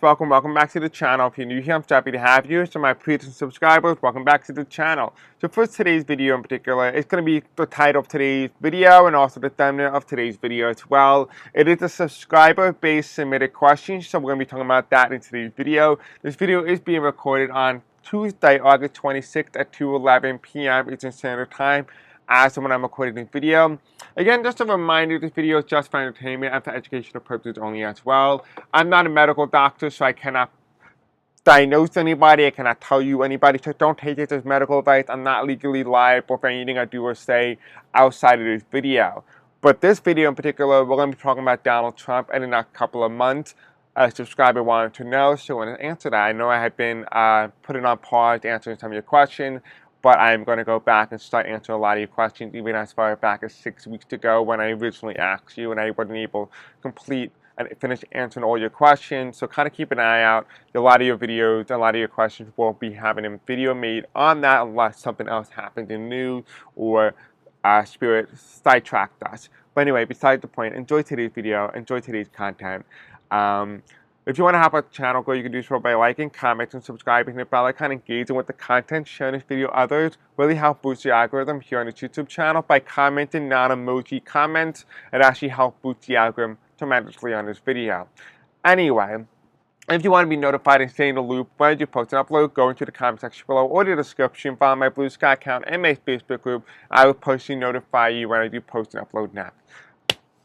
Welcome back to the channel. If you're new here, I'm happy to have you. So my previous subscribers, welcome back to the channel. So for today's video in particular, it's going to be the title of today's video and also the thumbnail of today's video as well. It is a subscriber-based submitted question, so we're going to be talking about that in today's video. This video is being recorded on Tuesday, August 26th at 2:11 p.m. Eastern Standard Time. As when I'm recording this video. Again, just a reminder, this video is just for entertainment and for educational purposes only as well. I'm not a medical doctor, so I cannot diagnose anybody. I cannot tell you anybody, so don't take it as medical advice. I'm not legally liable for anything I do or say outside of this video. But this video in particular, we're going to be talking about Donald Trump in the next couple of months. A subscriber wanted to know, so I want to answer that. I know I have been putting on pause answering some of your questions, but I'm going to go back and start answering a lot of your questions, even as far back as 6 weeks ago when I originally asked you and I wasn't able to complete and finish answering all your questions. So kind of keep an eye out. A lot of your videos, a lot of your questions will be having a video made on that unless something else happens in news or Spirit sidetracked us. But anyway, besides the point, enjoy today's video, enjoy today's content. If you want to help out the channel, you can do so by liking, commenting, subscribing, and the bell icon, engaging with the content, sharing this video with others. Really help boost the algorithm here on the YouTube channel by commenting non-emoji comments. It actually helps boost the algorithm tremendously on this video. Anyway, if you want to be notified and stay in the loop when I do post and upload, go into the comment section below or the description, follow my Blue Sky account and my Facebook group. I will personally notify you when I do post and upload next.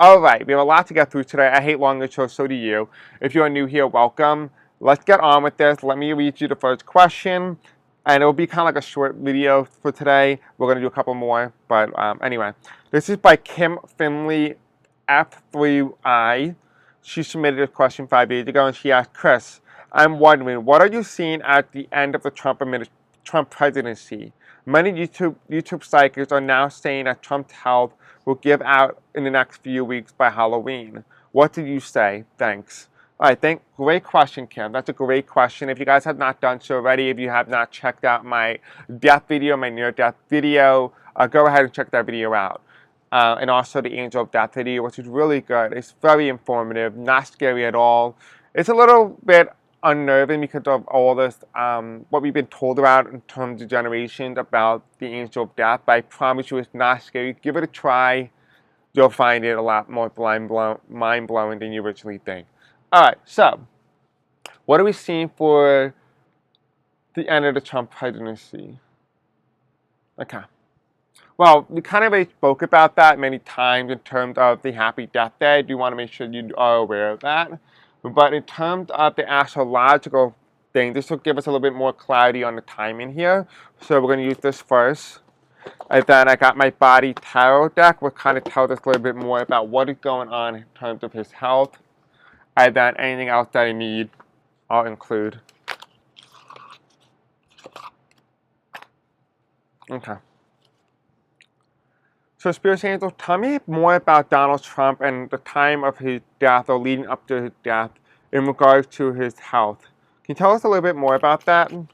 Alright, we have a lot to get through today. I hate long intros, so do you. If you are new here, welcome. Let's get on with this. Let me read you the first question. And it will be kind of like a short video for today. We're going to do a couple more. But anyway, this is by Kim Finley F3I. She submitted a question 5 days ago and she asked, Chris, I'm wondering, what are you seeing at the end of the Trump presidency? Many YouTube psychics are now saying that Trump's health will give out in the next few weeks by Halloween. What did you say? Thanks. All right, great question, Kim. That's a great question. If you guys have not done so already, if you have not checked out my death video, my near-death video, go ahead and check that video out. And also the Angel of Death video, which is really good. It's very informative, not scary at all. It's a little bit unnerving because of all this, what we've been told about in terms of generations about the Angel of Death, but I promise you it's not scary. Give it a try. You'll find it a lot more mind-blowing than you originally think. Alright, so, what are we seeing for the end of the Trump presidency? Okay. Well, we kind of spoke about that many times in terms of the Happy Death Day. I do want to make sure you are aware of that. But in terms of the astrological thing, this will give us a little bit more clarity on the timing here. So we're going to use this first. And then I got my body tarot deck, which kind of tells us a little bit more about what is going on in terms of his health. And then anything else that I need, I'll include. Okay. So Spirit Angel, tell me more about Donald Trump and the time of his death or leading up to his death in regards to his health. Can you tell us a little bit more about that? And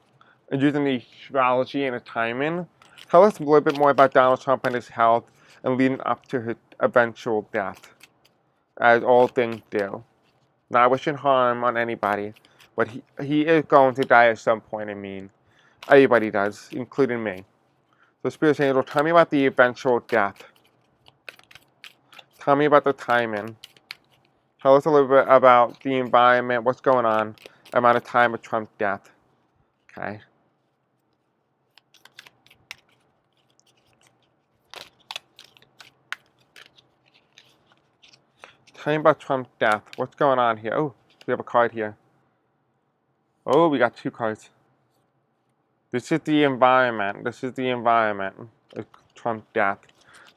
using the astrology and the timing. Tell us a little bit more about Donald Trump and his health and leading up to his eventual death. As all things do. Not wishing harm on anybody. But he is going to die at some point, I mean. Everybody does, including me. So Spirit Angel, tell me about the eventual death. Tell me about the timing. Tell us a little bit about the environment, what's going on, amount of time of Trump's death. Okay. Tell me about Trump's death. What's going on here? Oh, we have a card here. Oh, we got 2 cards. This is the environment. This is the environment of Trump's death.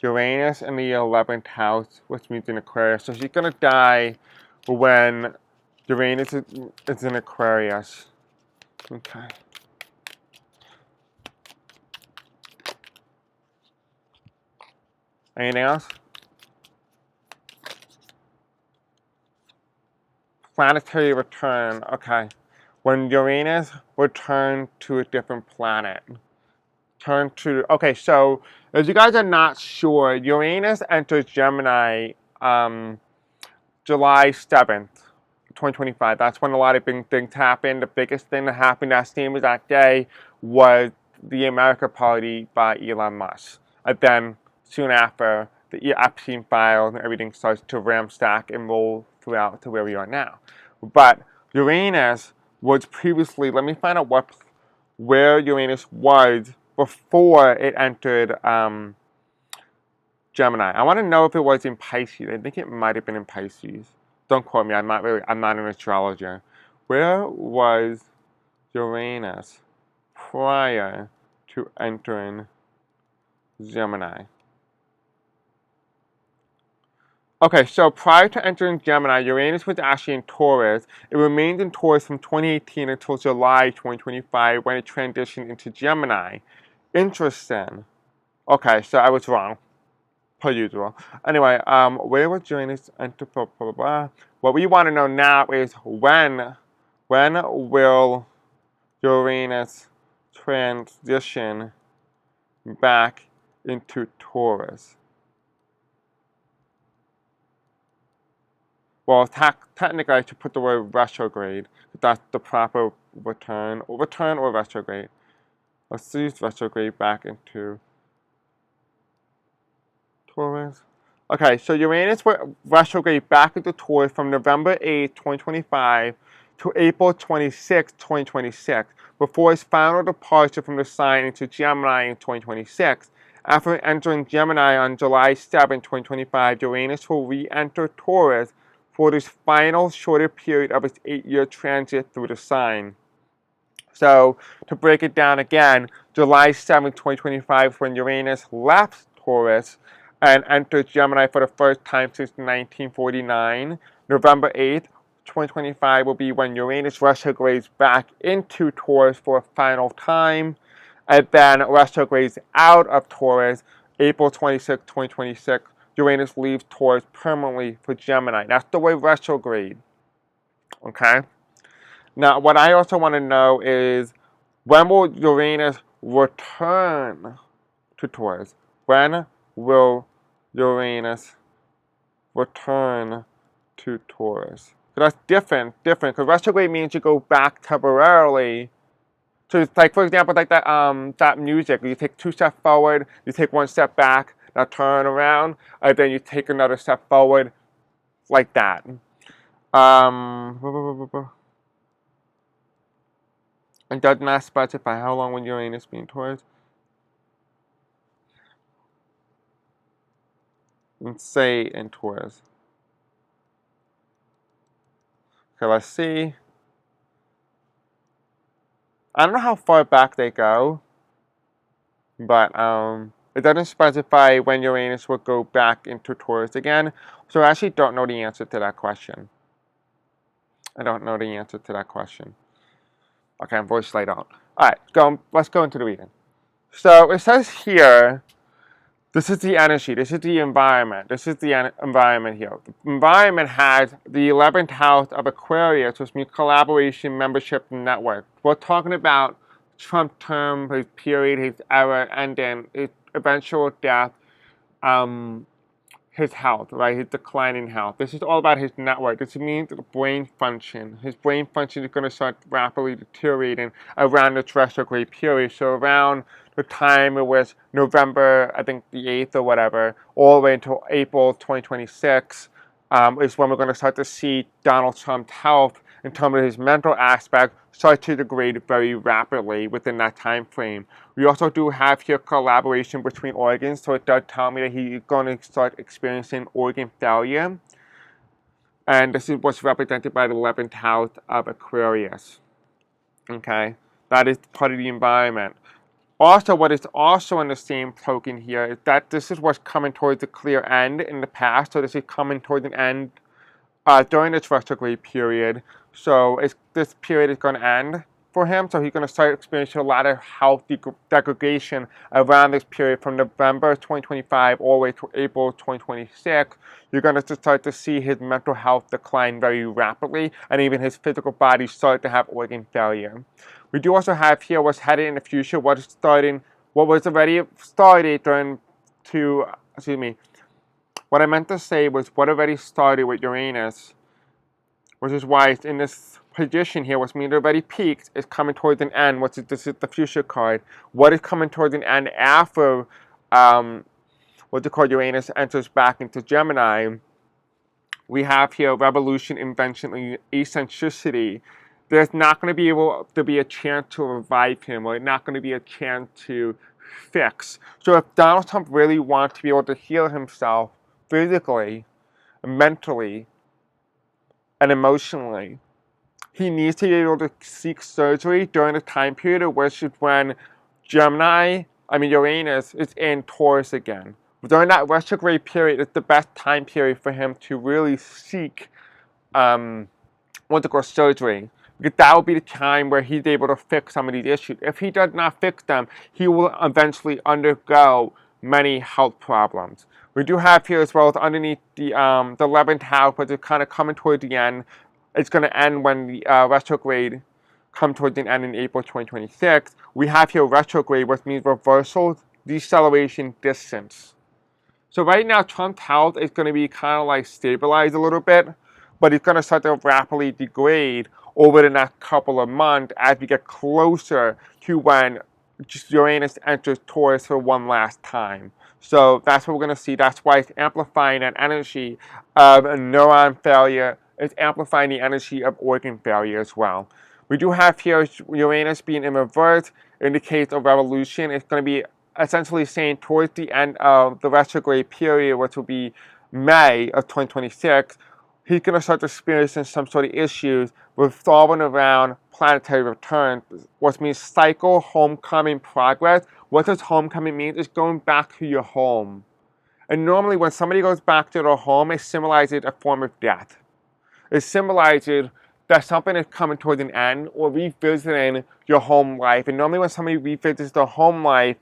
Uranus in the 11th house, which means in Aquarius. So she's going to die when Uranus is in Aquarius. Okay. Anything else? Planetary return. Okay. When Uranus returned to a different planet. Okay, so if you guys are not sure, Uranus enters Gemini July 7th, 2025. That's when a lot of big things happened. The biggest thing that happened that same exact day was the America Party by Elon Musk. And then soon after, the Epstein files and everything starts to stack and roll throughout to where we are now. But Uranus was previously, let me find out where Uranus was before it entered Gemini. I want to know if it was in Pisces. I think it might have been in Pisces. Don't quote me. I'm not an astrologer. Where was Uranus prior to entering Gemini? Okay, so prior to entering Gemini, Uranus was actually in Taurus. It remained in Taurus from 2018 until July 2025 when it transitioned into Gemini. Interesting. Okay, so I was wrong, per usual. Anyway, where was Uranus enter? Blah, blah, blah. What we want to know now is when will Uranus transition back into Taurus? Well, technically, I should put the word retrograde. That's the proper return or retrograde. Let's use retrograde back into Taurus. Okay, so Uranus will retrograde back into Taurus from November 8, 2025 to April 26, 2026, before its final departure from the sign into Gemini in 2026. After entering Gemini on July 7, 2025, Uranus will re-enter Taurus for this final shorter period of its 8-year transit through the sign. So, to break it down again, July 7, 2025 when Uranus left Taurus and entered Gemini for the first time since 1949. November 8th, 2025 will be when Uranus retrogrades back into Taurus for a final time, and then retrogrades out of Taurus April 26, 2026. Uranus leaves Taurus permanently for Gemini. That's the way retrograde. Okay? Now, what I also want to know is when will Uranus return to Taurus? When will Uranus return to Taurus? So that's different, because retrograde means you go back temporarily. So it's like, for example, like that music. You take 2 steps forward, you take 1 step back, now turn around, and then you take another step forward, like that. It does not specify how long will Uranus be in Taurus. And say in Taurus. Okay, let's see. I don't know how far back they go, but it doesn't specify when Uranus will go back into Taurus again. So I actually don't know the answer to that question. I don't know the answer to that question. Okay, unfortunately I don't. Alright, let's go into the reading. So it says here, this is the energy, this is the environment, this is the environment here. The environment has the 11th house of Aquarius, which means collaboration, membership, and network. We're talking about Trump term, his period, his era, and then his eventual death, his health, right? His declining health. This is all about his network. This means the brain function. His brain function is going to start rapidly deteriorating around the retrograde period. So around the time it was November, I think the 8th or whatever, all the way until April 2026, is when we're going to start to see Donald Trump's health in terms of his mental aspect start to degrade very rapidly within that time frame. We also do have here collaboration between organs, so it does tell me that he's going to start experiencing organ failure. And this is what's represented by the 11th house of Aquarius. Okay, that is part of the environment. Also, what is also in the same token here is that this is what's coming towards the clear end in the past. So this is coming towards an end during this retrograde period. So this period is going to end for him. So he's going to start experiencing a lot of health degradation around this period from November 2025 all the way to April 2026. You're going to start to see his mental health decline very rapidly, and even his physical body start to have organ failure. We do also have here what's headed in the future, what was already started what I meant to say was what already started with Uranus which is why it's in this position here, which means it already peaked. It's coming towards an end, which is this is the future card. What is coming towards an end after what they call Uranus enters back into Gemini? We have here revolution, invention, and eccentricity. There's not going to be able to be a chance to revive him, or not going to be a chance to fix. So if Donald Trump really wants to be able to heal himself physically, mentally, and emotionally, he needs to be able to seek surgery during the time period, which is when Uranus is in Taurus again. During that retrograde period, it's the best time period for him to really seek surgery. Because that will be the time where he's able to fix some of these issues. If he does not fix them, he will eventually undergo many health problems. We do have here as well as underneath the 11th house, but it's kind of coming towards the end. It's going to end when the retrograde comes towards the end in April 2026. We have here retrograde, which means reversal, deceleration, distance. So right now, Trump's health is going to be kind of like stabilized a little bit, but it's going to start to rapidly degrade over the next couple of months as we get closer to when Uranus enters Taurus for one last time. So that's what we're going to see. That's why it's amplifying that energy of a neuron failure. It's amplifying the energy of organ failure as well. We do have here Uranus being in reverse, indicates a revolution. It's going to be essentially saying towards the end of the retrograde period, which will be May of 2026, he's going to start experiencing some sort of issues revolving around planetary return, which means cycle, homecoming, progress. What does homecoming mean? It's going back to your home. And normally when somebody goes back to their home, it symbolizes a form of death. It symbolizes that something is coming towards an end or revisiting your home life. And normally when somebody revisits their home life,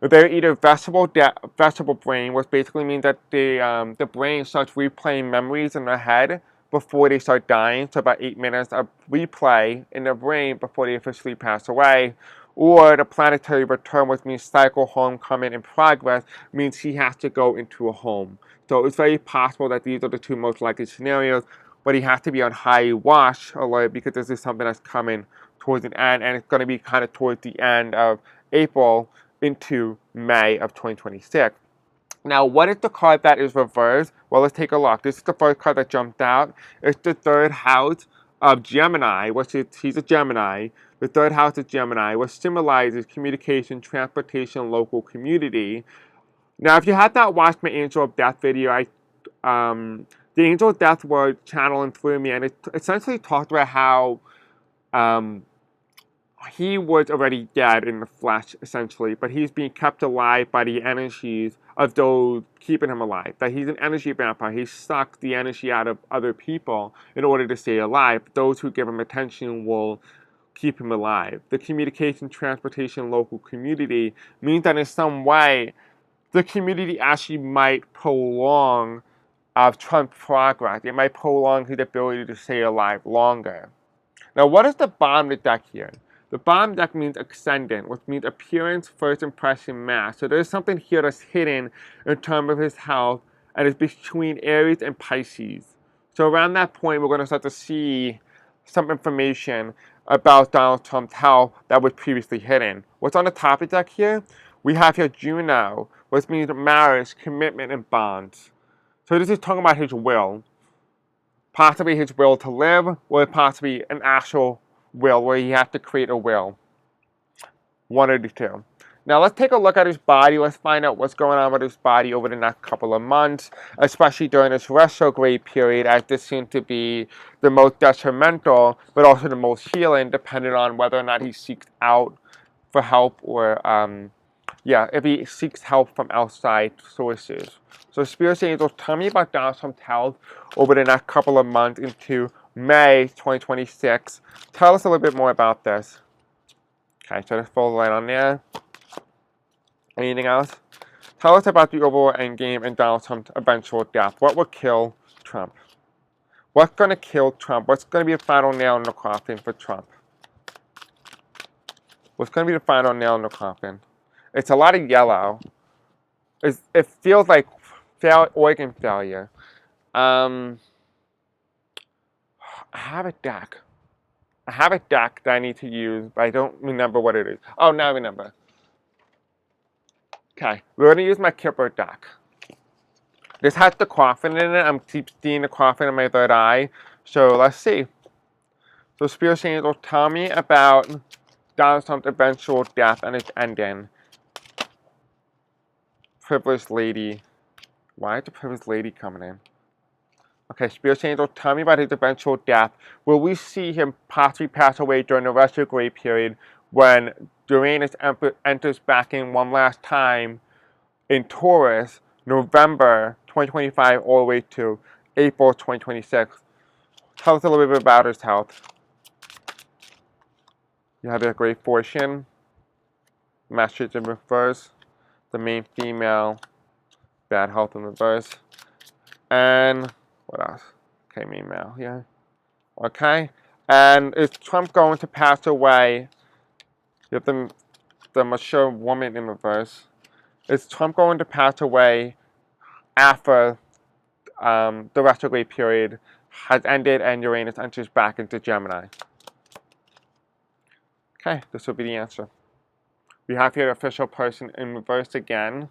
they're either vegetable brain, which basically means that the brain starts replaying memories in their head before they start dying. So about 8 minutes of replay in their brain before they officially pass away. Or the planetary return, which means cycle, homecoming, and progress, means he has to go into a home. So it's very possible that these are the two most likely scenarios, but he has to be on high watch alert because this is something that's coming towards an end, and it's going to be kind of towards the end of April into May of 2026. Now, what is the card that is reversed? Well, let's take a look. This is the first card that jumped out. It's the third house of Gemini, which is, he's a Gemini. The third house of Gemini, which symbolizes communication, transportation, local community. Now, if you had not watched my Angel of Death video, the Angel of Death was channeling through me, and it essentially talked about how he was already dead in the flesh, essentially, but he's being kept alive by the energies of those keeping him alive. That he's an energy vampire. He sucks the energy out of other people in order to stay alive. Those who give him attention will keep him alive. The communication, transportation, local community means that in some way, the community actually might prolong Trump's progress. It might prolong his ability to stay alive longer. Now, what is the bottom of the deck here? The bottom deck means ascendant, which means appearance, first impression, mass. So there's something here that's hidden in terms of his health, and it's between Aries and Pisces. So around that point, we're going to start to see some information about Donald Trump's health that was previously hidden. What's on the top of the deck here? We have here Juno, which means marriage, commitment, and bonds. So this is talking about his will. Possibly his will to live, or possibly an actual will where he has to create a will. One of the two. Now let's take a look at his body. Let's find out what's going on with his body over the next couple of months, especially during this retrograde period, as this seems to be the most detrimental, but also the most healing, depending on whether or not he seeks out for help or, if he seeks help from outside sources. So Spirit Angels, tell me about Donald Trump's health over the next couple of months into May 2026. Tell us a little bit more about this. Okay, so let's follow the line on there. Anything else? Tell us about the overall endgame and Donald Trump's eventual death. What will kill Trump? What's going to kill Trump? What's going to be the final nail in the coffin for Trump? What's going to be the final nail in the coffin? It's a lot of yellow. It feels like organ failure. I have a deck. I have a deck that I need to use, but I don't remember what it is. Oh, now I remember. Okay, we're going to use my Kipper deck. This has the coffin in it. I'm keep seeing the coffin in my third eye. So let's see. So Spirit Angel, tell me about Donald Trump's eventual death and its ending. Privileged Lady. Why is the Privileged Lady coming in? Okay, Spirit Angel, tell me about his eventual death. Will we see him possibly pass away during the retrograde period when Uranus enters back in one last time in Taurus, November 2025 all the way to April 2026? Tell us a little bit about his health. You have a great fortune. Message in reverse. The main female. Bad health in reverse. And what else? Okay, main male, yeah. Okay. And is Trump going to pass away? You have the mature woman in reverse. Is Trump going to pass away after the retrograde period has ended and Uranus enters back into Gemini? Okay, this will be the answer. We have here the official person in reverse again.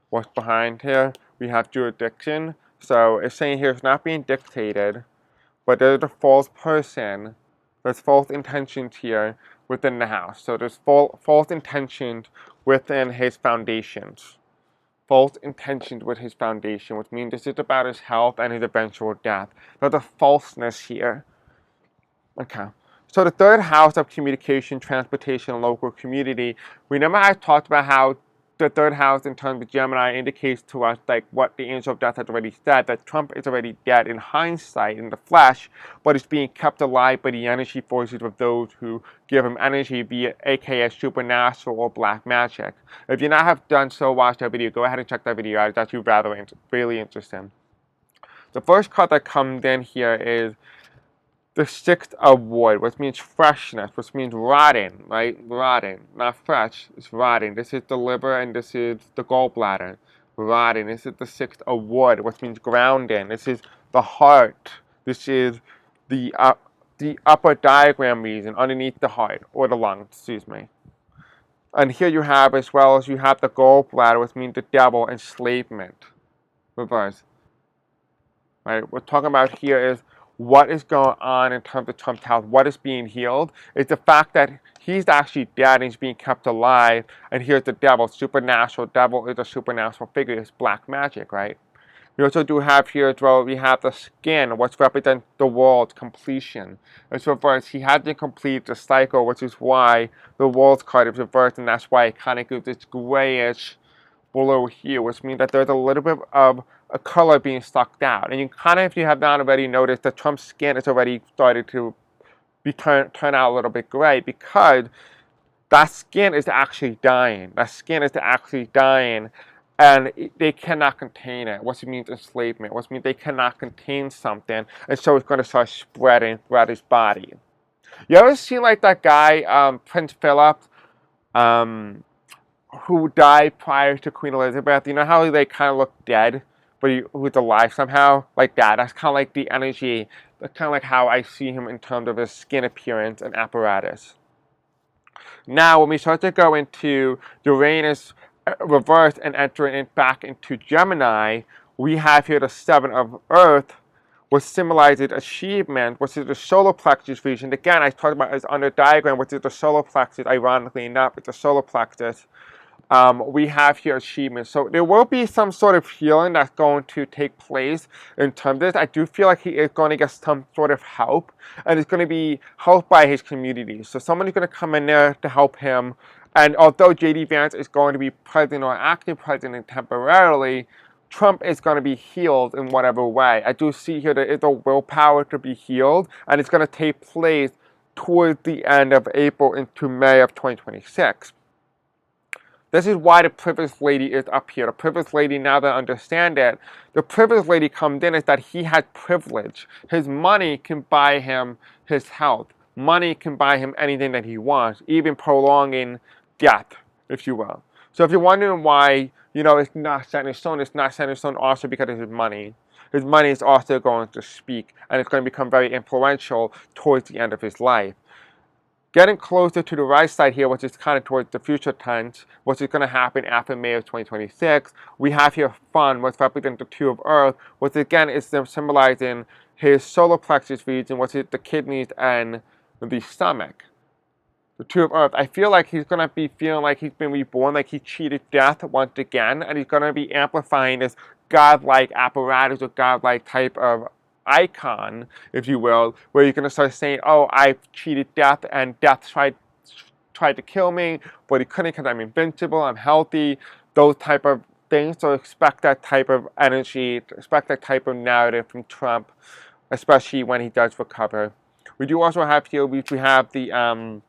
What's behind here? We have jurisdiction. So it's saying here it's not being dictated, but there's a false person. There's false intentions here within the house. So there's false intentions within his foundations. False intentions with his foundation, which means this is about his health and his eventual death. There's a falseness here. Okay. So the third house of communication, transportation, and local community. Remember I talked about how the third house in terms of Gemini indicates to us like what the angel of death has already said, that Trump is already dead in hindsight, in the flesh, but is being kept alive by the energy forces of those who give him energy via aka supernatural or black magic. If you not have done so, watch that video. Go ahead and check that video out. It's actually really interesting. The first card that comes in here is the sixth of wood, which means freshness, which means rotting, right? Rotting, not fresh, it's rotting. This is the liver and this is the gallbladder. Rotting, this is the sixth of wood, which means grounding. This is the heart. This is the upper diagram region underneath the heart, or the lungs, excuse me. And here you have, as well as you have the gallbladder, which means the devil, enslavement. Reverse. Right? What we're talking about here is what is going on in terms of Trump's health, what is being healed. It's the fact that he's actually dead and he's being kept alive. And here's the devil, supernatural. Devil is a supernatural figure. It's black magic, right? We also do have here as well, we have the skin, which represents the world's completion. It's reversed. He hasn't completed the cycle, which is why the world's card is reversed, and that's why it kind of gives this grayish below here, which means that there's a little bit of a color being sucked out. And you kind of, if you have not already noticed, that Trump's skin has already started to turn out a little bit gray, because that skin is actually dying. That skin is actually dying, and they cannot contain it, which means enslavement, which means they cannot contain something, and so it's going to start spreading throughout his body. You ever seen like that guy, Prince Philip, who died prior to Queen Elizabeth? You know how they kind of look dead, but who's alive somehow? Like that. That's kind of like the energy. That's kind of like how I see him in terms of his skin appearance and apparatus. Now, when we start to go into Uranus reverse and entering back into Gemini, we have here the Seven of Earth, which symbolizes achievement, which is the solar plexus region. Again, I talked about this on the diagram, which is the solar plexus. Ironically enough, it's the solar plexus. We have here achievement. So there will be some sort of healing that's going to take place in terms of this. I do feel like he is going to get some sort of help, and it's going to be helped by his community. So someone is going to come in there to help him. And although J.D. Vance is going to be president or acting president temporarily, Trump is going to be healed in whatever way. I do see here there is a willpower to be healed, and it's going to take place towards the end of April into May of 2026. This is why the privileged lady is up here. The privileged lady, now that I understand it, the privileged lady comes in is that he has privilege. His money can buy him his health. Money can buy him anything that he wants, even prolonging death, if you will. So if you're wondering why, it's not set in stone, it's not set in stone also because of his money. his money is also going to speak, and it's going to become very influential towards the end of his life. Getting closer to the right side here, which is kind of towards the future tense, which is going to happen after May of 2026, we have here Fun, which represents the Two of Earth, which again is symbolizing his solar plexus region, which is the kidneys and the stomach. The Two of Earth, I feel like he's going to be feeling like he's been reborn, like he cheated death once again, and he's going to be amplifying this godlike apparatus or godlike type of icon, if you will, where you're going to start saying, oh, I've cheated death, and death tried to kill me, but he couldn't because I'm invincible, I'm healthy, those type of things. So expect that type of energy, expect that type of narrative from Trump, especially when he does recover. We do also have here, we have the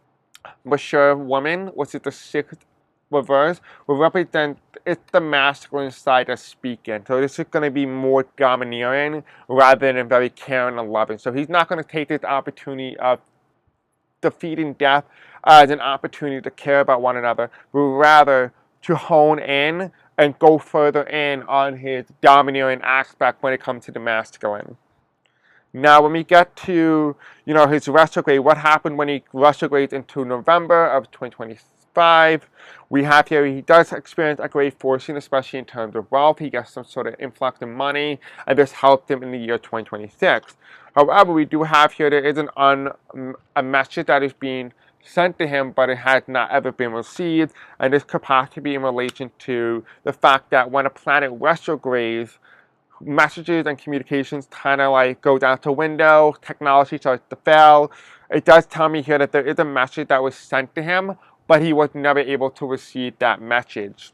mature woman, which is the sixth reverse, will represent, it's the masculine side that's speaking. So this is going to be more domineering rather than very caring and loving. So he's not going to take this opportunity of defeating death as an opportunity to care about one another, but rather to hone in and go further in on his domineering aspect when it comes to the masculine. Now, when we get to, his retrograde, what happened when he retrogrades into November of 2025, we have here, he does experience a great fortune, especially in terms of wealth. He gets some sort of influx of money, and this helped him in the year 2026. However, we do have here, there is a message that is being sent to him, but it has not ever been received, and this could possibly be in relation to the fact that when a planet retrogrades, messages and communications kind of like goes out the window, technology starts to fail. It does tell me here that there is a message that was sent to him, but he was never able to receive that message.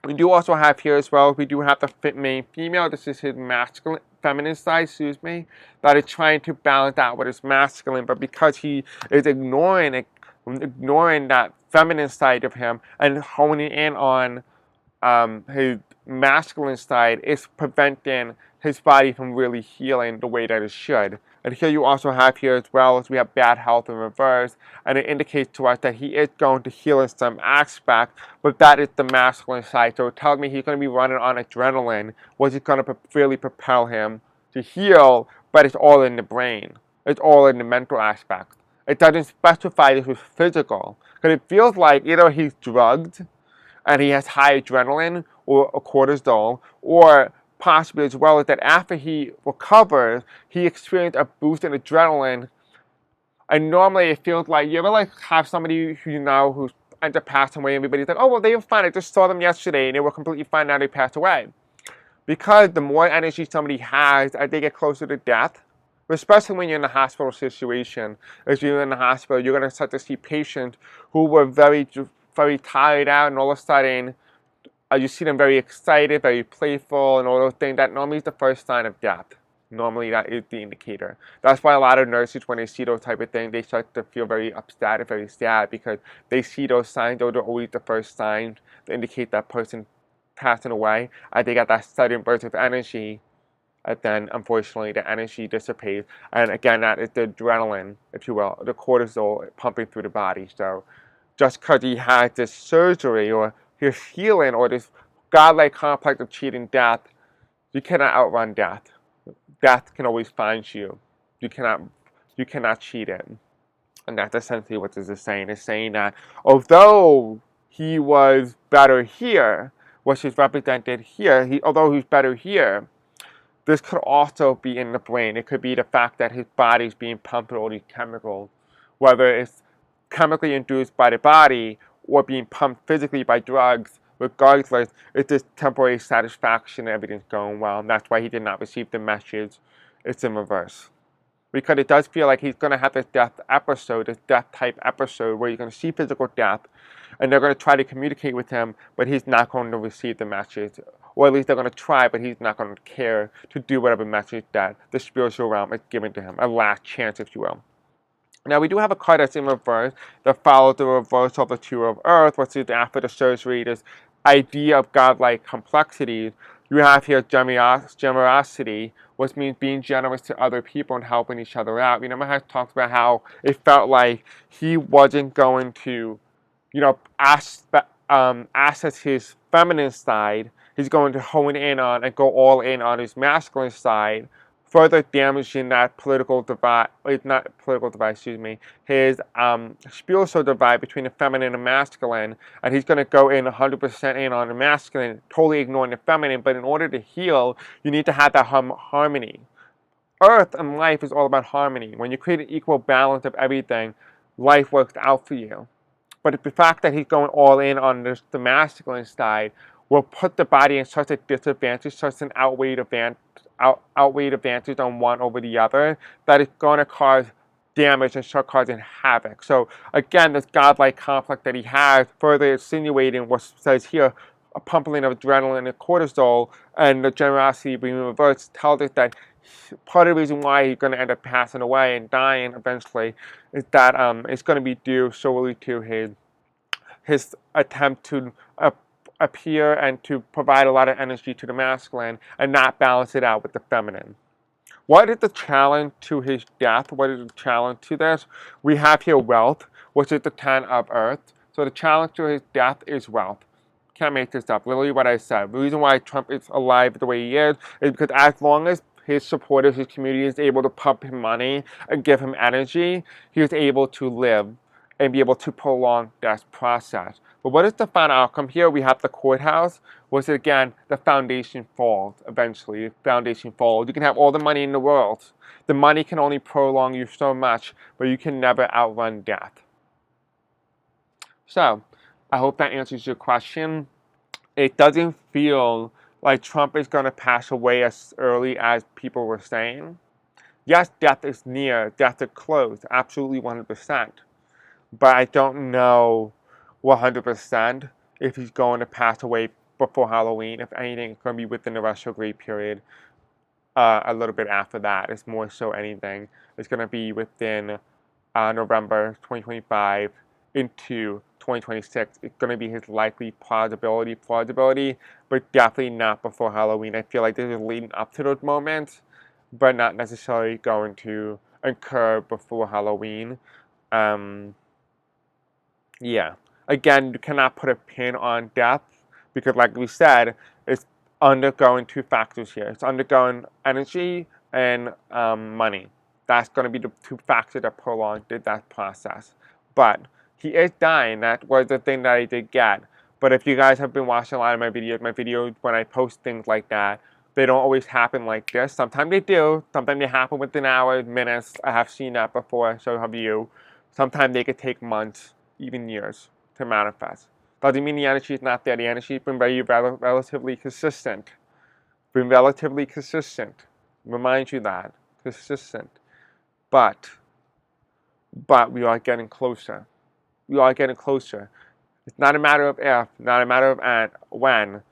We do also have here as well, we do have the main female, this is his masculine, feminine side, that is trying to balance out with his masculine, but because he is ignoring that feminine side of him and honing in on his masculine side, is preventing his body from really healing the way that it should. And here you also have here as well as we have bad health in reverse, and it indicates to us that he is going to heal in some aspect, but that is the masculine side. So it tells me he's going to be running on adrenaline, which is going to really propel him to heal, but it's all in the brain. It's all in the mental aspect. It doesn't specify this was physical, because it feels like either he's drugged and he has high adrenaline or a cortisol, or possibly as well as that after he recovers, he experienced a boost in adrenaline. And normally it feels like, you ever like have somebody who who's ends up passing away, and everybody's like, oh, well, they were fine, I just saw them yesterday and they were completely fine, now they passed away. Because the more energy somebody has as they get closer to death, especially when you're in a hospital situation, as you're in the hospital, you're going to start to see patients who were very tired out, and all of a sudden, you see them very excited, very playful, and all those things. That normally is the first sign of death. Normally, that is the indicator. That's why a lot of nurses, when they see those type of things, they start to feel very upset and very sad, because they see those signs. Those are always the first signs to indicate that person passing away. They got that sudden burst of energy, and then, unfortunately, the energy dissipates. And again, that is the adrenaline, if you will, the cortisol pumping through the body. So just because he had this surgery or his healing or this godlike complex of cheating death, you cannot outrun death. Death can always find you. You cannot cheat it. And that's essentially what this is saying. It's saying that although he was better here, which is represented here, although he's better here, this could also be in the brain. It could be the fact that his body's being pumped with all these chemicals, whether it's chemically induced by the body or being pumped physically by drugs. Regardless, it's this temporary satisfaction and everything's going well. And that's why he did not receive the message. It's in reverse. Because it does feel like he's going to have this death episode, this death type episode, where you're going to see physical death, and they're going to try to communicate with him, but he's not going to receive the message. Or at least they're going to try, but he's not going to care to do whatever message that the spiritual realm is giving to him. A last chance, if you will. Now, we do have a card that's in reverse that follows the reverse of the Two of Earth, which is after the surgery, this idea of godlike complexities. You have here generosity, which means being generous to other people and helping each other out. Remember how I talked about how it felt like he wasn't going to, access his feminine side he's going to hone in on and go all in on his masculine side, further damaging that political divide, not political divide, excuse me, his spiritual divide between the feminine and masculine, and he's going to go in 100% in on the masculine, totally ignoring the feminine. But in order to heal, you need to have that harmony. Earth and life is all about harmony. When you create an equal balance of everything, life works out for you. But the fact that he's going all in on the masculine side will put the body in such a disadvantage, such an outweighed advantage on one over the other, that it's going to cause damage and start causing havoc. So again, this godlike conflict that he has, further insinuating what says here, a pumping of adrenaline and cortisol, and the generosity being reversed, tells us that part of the reason why he's going to end up passing away and dying eventually is that it's going to be due solely to his attempt to appear and to provide a lot of energy to the masculine and not balance it out with the feminine. What is the challenge to his death? What is the challenge to this? We have here wealth, which is the 10 of Earth. So the challenge to his death is wealth. Can't make this up. Literally what I said. The reason why Trump is alive the way he is because as long as his supporters, his community is able to pump him money and give him energy, he is able to live and be able to prolong that process. But what is the final outcome here? We have the courthouse, which again, the foundation falls eventually. The foundation falls. You can have all the money in the world. The money can only prolong you so much, but you can never outrun death. So, I hope that answers your question. It doesn't feel like Trump is going to pass away as early as people were saying. Yes, death is near, death is close, absolutely 100%. But I don't know 100% if he's going to pass away before Halloween. If anything, it's going to be within the retrograde period. A little bit after that, it's more so anything. It's going to be within November 2025 into 2026. It's going to be his likely plausibility, but definitely not before Halloween. I feel like this is leading up to those moments, but not necessarily going to occur before Halloween. Yeah. Again, you cannot put a pin on death because, like we said, it's undergoing two factors here. It's undergoing energy and money. That's going to be the two factors that prolonged that process. But he is dying. That was the thing that I did get. But if you guys have been watching a lot of my videos when I post things like that, they don't always happen like this. Sometimes they do. Sometimes they happen within hours, minutes. I have seen that before, so have you. Sometimes they could take months, even years, to manifest. Doesn't mean the energy is not there. The energy has been relatively consistent. Remind you that. Consistent. But we are getting closer. We are getting closer. It's not a matter of if, not a matter of when.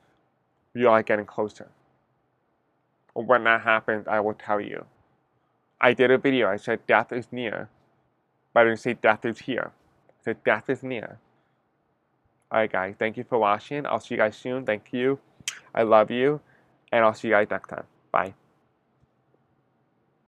We are getting closer. When that happens, I will tell you. I did a video. I said death is near. But I didn't say death is here. I said death is near. Alright guys, thank you for watching. I'll see you guys soon. Thank you. I love you. And I'll see you guys next time. Bye.